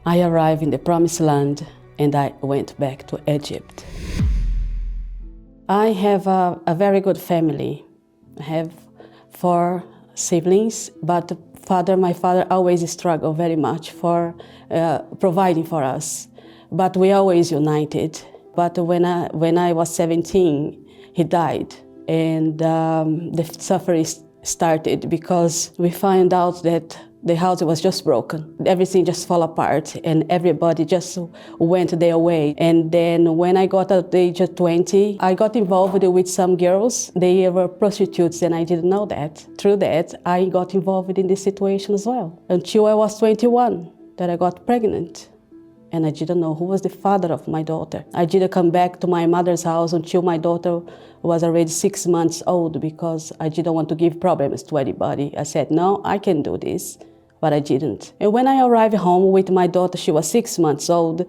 I arrived in the Promised Land and I went back to Egypt. I have a very good family. I have 4 siblings, but my father always struggled very much for providing for us. But we always united. But when I was 17, he died. And the suffering started because we found out that the house was just broken. Everything just fell apart and everybody just went their way. And then when I got at the age of 20, I got involved with some girls. They were prostitutes and I didn't know that. Through that, I got involved in this situation as well. Until I was 21, that I got pregnant. And I didn't know who was the father of my daughter. I didn't come back to my mother's house until my daughter was already 6 months old because I didn't want to give problems to anybody. I said, no, I can do this, but I didn't. And when I arrived home with my daughter, she was 6 months old,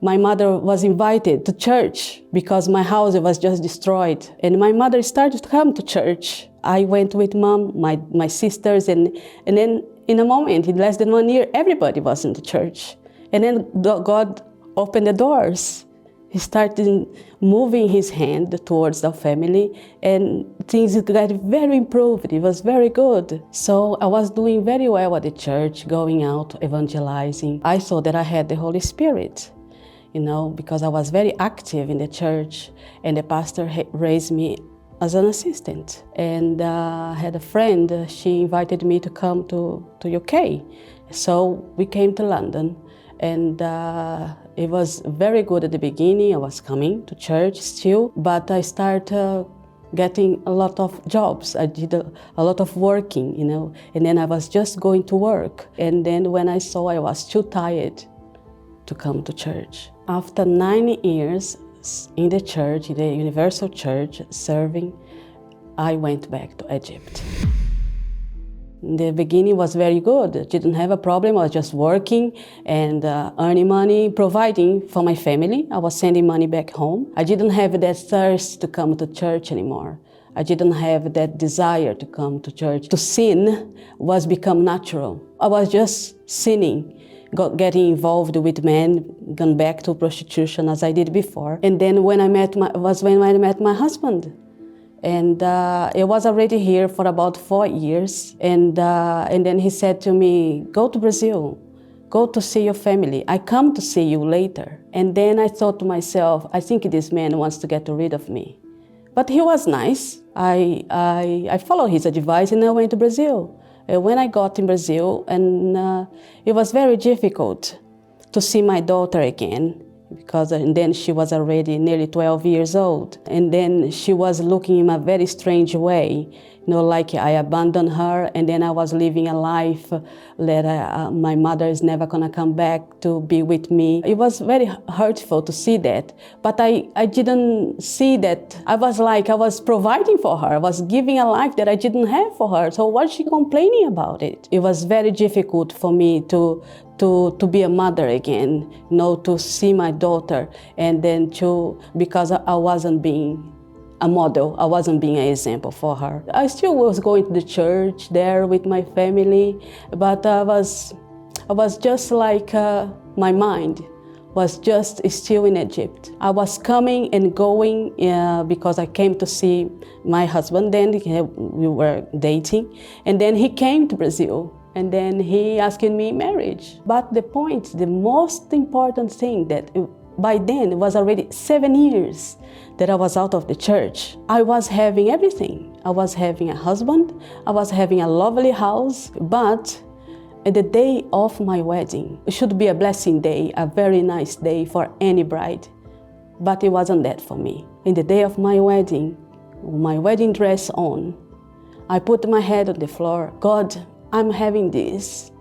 my mother was invited to church because my house was just destroyed. And my mother started to come to church. I went with mom, my sisters, and then in a moment, in less than 1 year, everybody was in the church. And then God opened the doors. He started moving his hand towards our family and things got very improved. It was very good. So I was doing very well at the church, going out, evangelizing. I saw that I had the Holy Spirit, because I was very active in the church and the pastor raised me as an assistant. And I had a friend, she invited me to come to UK. So we came to London. And it was very good at the beginning. I was coming to church still, but I started getting a lot of jobs. I did a lot of working, and then I was just going to work. And then when I saw I was too tired to come to church. After 9 years in the church, in the Universal Church, serving, I went back to Egypt. The beginning was very good. I didn't have a problem. I was just working and earning money, providing for my family. I was sending money back home. I didn't have that thirst to come to church anymore. I didn't have that desire to come to church. To sin was become natural. I was just sinning, getting involved with men, gone back to prostitution as I did before. And then when I met my husband. And I was already here for about 4 years. And then he said to me, go to Brazil, go to see your family. I come to see you later. And then I thought to myself, I think this man wants to get rid of me. But he was nice. I followed his advice and I went to Brazil. And when I got in Brazil, and it was very difficult to see my daughter again. And then she was already nearly 12 years old. And then she was looking in a very strange way, like I abandoned her and then I was living a life that my mother is never gonna come back to be with me. It was very hurtful to see that, but I didn't see that. I was providing for her. I was giving a life that I didn't have for her. So why is she complaining about it? It was very difficult for me to be a mother again, to see my daughter, and then because I wasn't being a model, I wasn't being an example for her. I still was going to the church there with my family, but I was just like my mind was just still in Egypt. I was coming and going because I came to see my husband then, we were dating, and then he came to Brazil. And then he asked me marriage. But the most important thing that by then it was already 7 years that I was out of the church. I was having everything. I was having a husband, I was having a lovely house, but at the day of my wedding, it should be a blessing day, a very nice day for any bride. But it wasn't that for me. In the day of my wedding dress on, I put my head on the floor. God, I'm having this,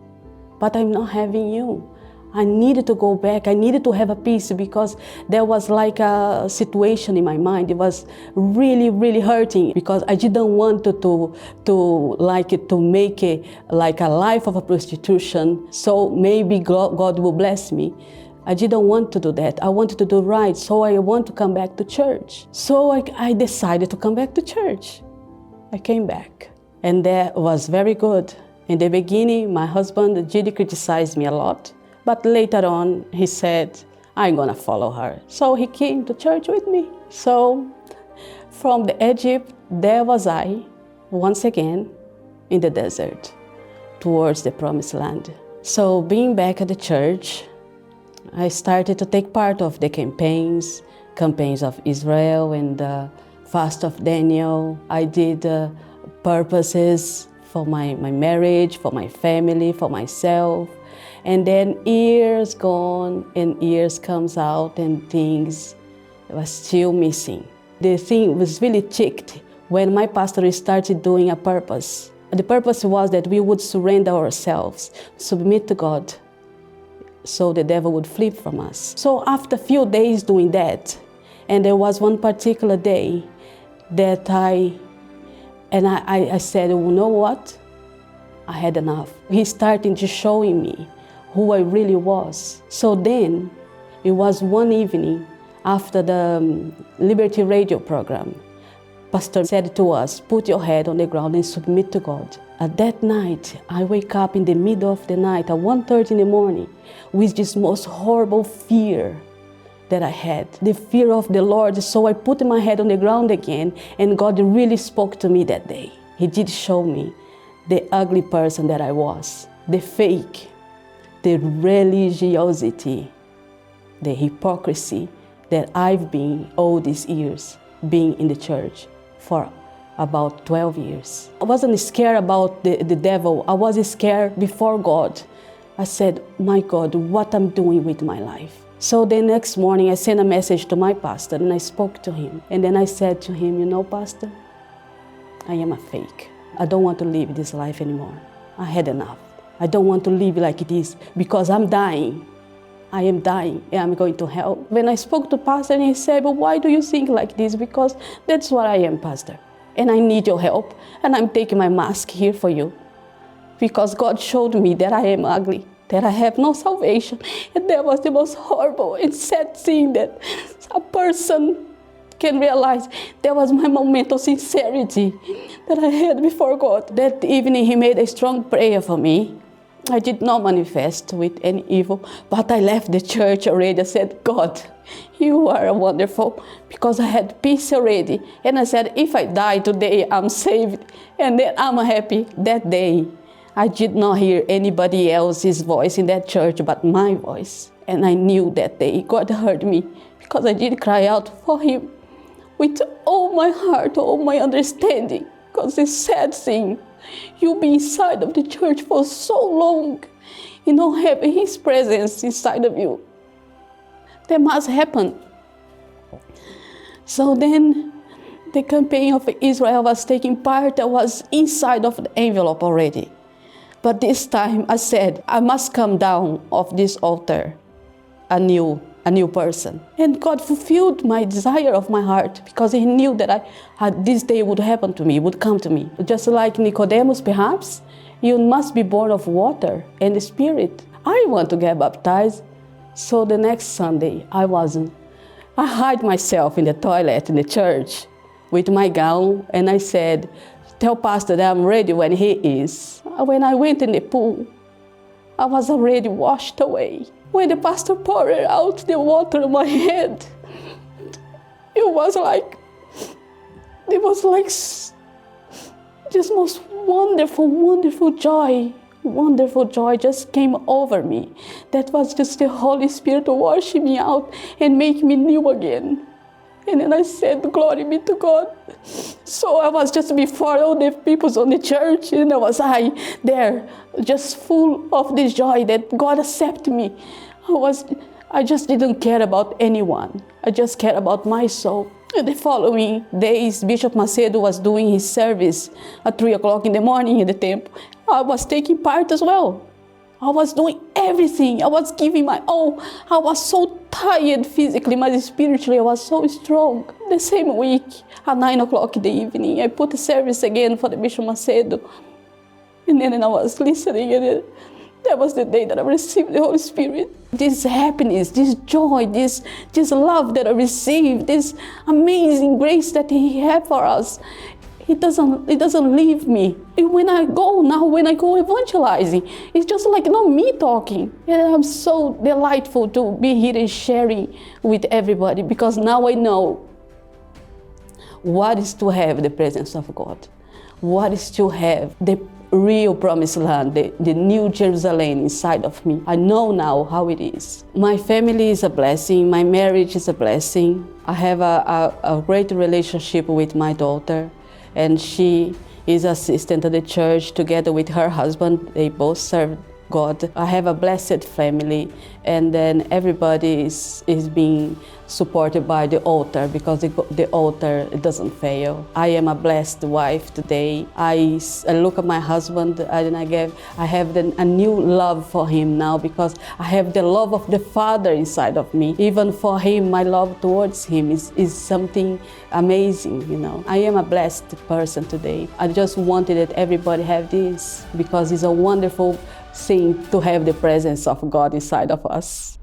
but I'm not having you. I needed to go back. I needed to have a peace because there was like a situation in my mind. It was really, really hurting because I didn't want to make it like a life of a prostitution. So maybe God will bless me. I didn't want to do that. I wanted to do right. So I want to come back to church. So I decided to come back to church. I came back, and that was very good. In the beginning, my husband did criticize me a lot, But later on, he said, I'm gonna follow her. So he came to church with me. So from the Egypt, there was I, once again, in the desert, towards the promised land. So being back at the church, I started to take part of the campaigns of Israel and the fast of Daniel. I did purposes for my marriage, for my family, for myself. And then years gone and years comes out and things were still missing. The thing was really ticked when my pastor started doing a purpose. The purpose was that we would surrender ourselves, submit to God, so the devil would flee from us. So after a few days doing that, and there was one particular day that I said, you know what? I had enough. He started just showing me who I really was. So then, it was one evening after the Liberty Radio program. Pastor said to us, put your head on the ground and submit to God. At that night, I wake up in the middle of the night at 1:30 in the morning with this most horrible fear that I had, the fear of the Lord. So I put my head on the ground again, and God really spoke to me that day. He did show me the ugly person that I was, the fake, the religiosity, the hypocrisy that I've been all these years being in the church for about 12 years. I wasn't scared about the devil. I was scared before God. I said, my God, what I'm doing with my life. So the next morning I sent a message to my pastor and I spoke to him. And then I said to him, you know, Pastor, I am a fake. I don't want to live this life anymore. I had enough. I don't want to live like it is because I'm dying. I am dying and I'm going to hell. When I spoke to Pastor, and he said, but why do you think like this? Because that's what I am, Pastor. And I need your help. And I'm taking my mask here for you. Because God showed me that I am ugly, that I have no salvation. And that was the most horrible and sad thing that a person can realize. That was my moment of sincerity that I had before God. That evening he made a strong prayer for me. I did not manifest with any evil, but I left the church already. I said, God, you are wonderful, because I had peace already. And I said, if I die today, I'm saved, and then I'm happy. That day, I did not hear anybody else's voice in that church but my voice. And I knew that day God heard me, because I did cry out for him with all my heart, all my understanding. Because the sad thing, you'll be inside of the church for so long, you don't have his presence inside of you. That must happen. So then the campaign of Israel was taking part. I was inside of the envelope already. But this time I said, I must come down off this altar a new person. And God fulfilled my desire of my heart, because he knew that this day would happen to me, would come to me. Just like Nicodemus, perhaps, you must be born of water and the Spirit. I want to get baptized. So the next Sunday, I wasn't. I hid myself in the toilet in the church with my gown, and I said, tell Pastor that I'm ready when he is. When I went in the pool, I was already washed away. When the pastor poured out the water on my head, it was like this most wonderful joy just came over me. That was just the Holy Spirit washing me out and making me new again. And then I said, glory be to God. So I was just before all the people on the church, and I was there, just full of this joy that God accepted me. I just didn't care about anyone. I just cared about my soul. And the following days, Bishop Macedo was doing his service at 3 o'clock in the morning in the temple. I was taking part as well. I was doing everything. I was giving my all. I was so tired physically, but spiritually I was so strong. The same week, at 9 o'clock in the evening, I put the service again for the Bishop Macedo. And then I was listening, and that was the day that I received the Holy Spirit. This happiness, this joy, this love that I received, this amazing grace that he had for us. He doesn't leave me. When I go evangelizing, it's just like not me talking. And I'm so delightful to be here and sharing with everybody, because now I know what is to have the presence of God, what is to have the real promised land, the new Jerusalem inside of me. I know now how it is. My family is a blessing. My marriage is a blessing. I have a great relationship with my daughter, and she is assistant at the church together with her husband. They both serve God. I have a blessed family, and then everybody is being supported by the altar, because the altar doesn't fail. I am a blessed wife today. I look at my husband and I have a new love for him now, because I have the love of the Father inside of me. Even for him, my love towards him is something amazing, you know. I am a blessed person today. I just wanted that everybody have this, because it's a wonderful thing to have the presence of God inside of us.